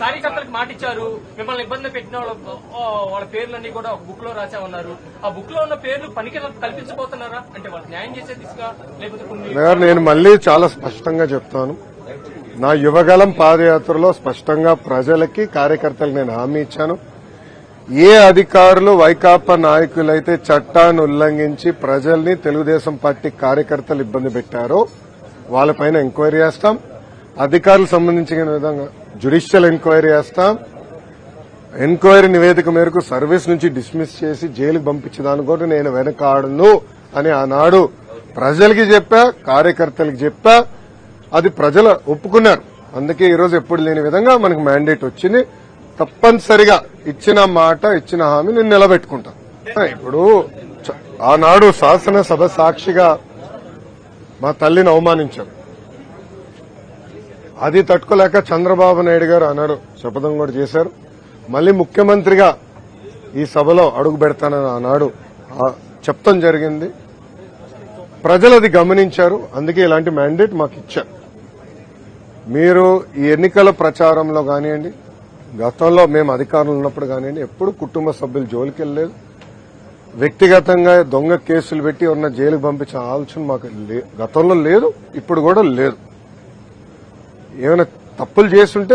కార్యకర్తలకు మాట ఇచ్చారు, మిమ్మల్ని ఇబ్బంది పెట్టిన వాళ్ళ పేర్లన్నీ కూడా ఒక బుక్ లో రాసామన్నారు. ఆ బుక్ లో ఉన్న పేర్లు పనికి కల్పించబోతున్నారా? అంటే వాళ్ళు న్యాయం చేసే దిశగా లేకపోతే నేను మళ్లీ చాలా స్పష్టంగా చెప్తాను. నా యువగలం పాదయాత్రలో స్పష్టంగా ప్రజలకి కార్యకర్తలకు నేను హామీ ఇచ్చాను. ఏ అధికారులు వైకాపా నాయకులైతే చట్టాన్ని ఉల్లంఘించి ప్రజల్ని తెలుగుదేశం పార్టీ కార్యకర్తలు ఇబ్బంది పెట్టారో వాళ్ళపైన ఎంక్వైరీ చేస్తాం. అధికారులకు సంబంధించిన విధంగా జ్యుడిషియల్ ఎంక్వైరీ చేస్తాం. ఎంక్వైరీ నివేదిక మేరకు సర్వీస్ నుంచి డిస్మిస్ చేసి జైలుకు పంపించడానికి కూడా నేను వెనకాడను అని ఆనాడు ప్రజలకి చెప్పా, కార్యకర్తలకు చెప్పా. అది ప్రజలు ఒప్పుకున్నారు. అందుకే ఈరోజు ఎప్పుడు లేని విధంగా మనకు మ్యాండేట్ వచ్చింది. తప్పనిసరిగా ఇచ్చిన మాట, ఇచ్చిన హామీ నేను నిలబెట్టుకుంటాను. ఇప్పుడు ఆనాడు శాసనసభ సాక్షిగా మా తల్లిని అవమానించారు. అది తట్టుకోలేక చంద్రబాబు నాయుడు గారు ఆనాడు శపథం కూడా చేశారు. మళ్లీ ముఖ్యమంత్రిగా ఈ సభలో అడుగు పెడతానని ఆనాడు చెప్తాం జరిగింది. ప్రజలు అది గమనించారు. అందుకే ఇలాంటి మ్యాండేట్ మాకు ఇచ్చారు. మీరు ఈ ఎన్నికల ప్రచారంలో కానివ్వండి, గతంలో మేము అధికారంలో ఉన్నప్పుడు కానివ్వండి, ఎప్పుడు కుటుంబ సభ్యులు జోలికి వెళ్ళలేదు. వ్యక్తిగతంగా దొంగ కేసులు పెట్టి ఉన్న జైలుకు పంపించే ఆలోచన మాకు గతంలో లేదు, ఇప్పుడు కూడా లేదు. ఏమైనా తప్పులు చేస్తుంటే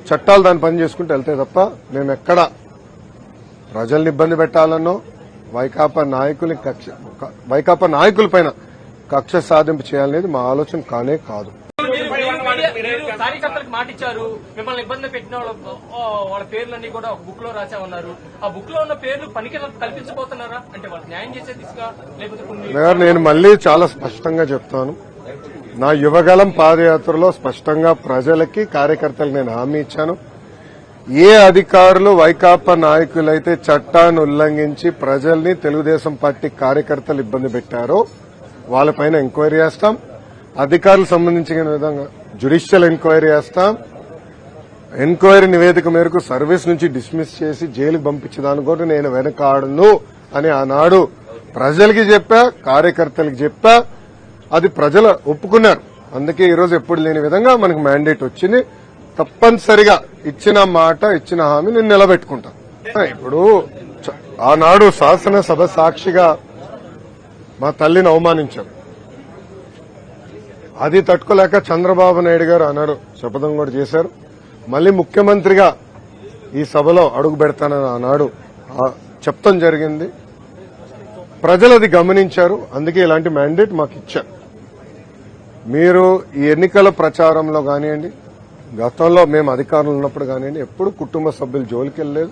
చట్టాలు దాని పని చేసుకుంటూ వెళ్తాయి తప్ప మేము ఎక్కడ ప్రజల్ని ఇబ్బంది పెట్టాలనో వైకాపా నాయకులపైన కక్ష సాధింపు చేయాలనేది మా ఆలోచన కానే కాదు. కార్యకర్తలకు మాట ఇచ్చారు, మిమ్మల్ని ఇబ్బంది పెట్టిన వాళ్ళ పేర్లన్నీ కూడా ఒక బుక్ లో రాసామన్నారు. ఆ బుక్ లో ఉన్న పేర్లు పనికి కల్పించబోతున్నారా? అంటే వాళ్ళు న్యాయం చేసే దిశగా లేకపోతే నేను మళ్లీ చాలా స్పష్టంగా చెప్తాను. నా యువగలం పాదయాత్రలో స్పష్టంగా ప్రజలకి కార్యకర్తలకు నేను హామీ ఇచ్చాను. ఏ అధికారులు వైకాపా నాయకులైతే చట్టాన్ని ఉల్లంఘించి ప్రజల్ని తెలుగుదేశం పార్టీ కార్యకర్తలు ఇబ్బంది పెట్టారో వాళ్ళపైన ఎంక్వైరీ చేస్తాం. అధికారులకు సంబంధించిన విధంగా జ్యుడిషియల్ ఎంక్వైరీ చేస్తాం. ఎంక్వైరీ నివేదిక మేరకు సర్వీస్ నుంచి డిస్మిస్ చేసి జైలుకు పంపించడానికి కూడా నేను వెనకాడను అని ఆనాడు ప్రజలకి చెప్పా, కార్యకర్తలకు చెప్పా. అది ప్రజలు ఒప్పుకున్నారు. అందుకే ఈరోజు ఎప్పుడు లేని విధంగా మనకు మ్యాండేట్ వచ్చింది. తప్పనిసరిగా ఇచ్చిన మాట, ఇచ్చిన హామీ నేను నిలబెట్టుకుంటాను. ఇప్పుడు ఆనాడు శాసనసభ సాక్షిగా మా తల్లిని అవమానించారు. అది తట్టుకోలేక చంద్రబాబు నాయుడు గారు ఆనాడు శపథం కూడా చేశారు. మళ్లీ ముఖ్యమంత్రిగా ఈ సభలో అడుగు పెడతానని ఆనాడు చెప్తాం జరిగింది. ప్రజలు అది గమనించారు. అందుకే ఇలాంటి మ్యాండేట్ మాకు ఇచ్చారు. మీరు ఈ ఎన్నికల ప్రచారంలో కానివ్వండి, గతంలో మేము అధికారంలో ఉన్నప్పుడు కానివ్వండి, ఎప్పుడు కుటుంబ సభ్యులు జోలికి వెళ్ళలేదు.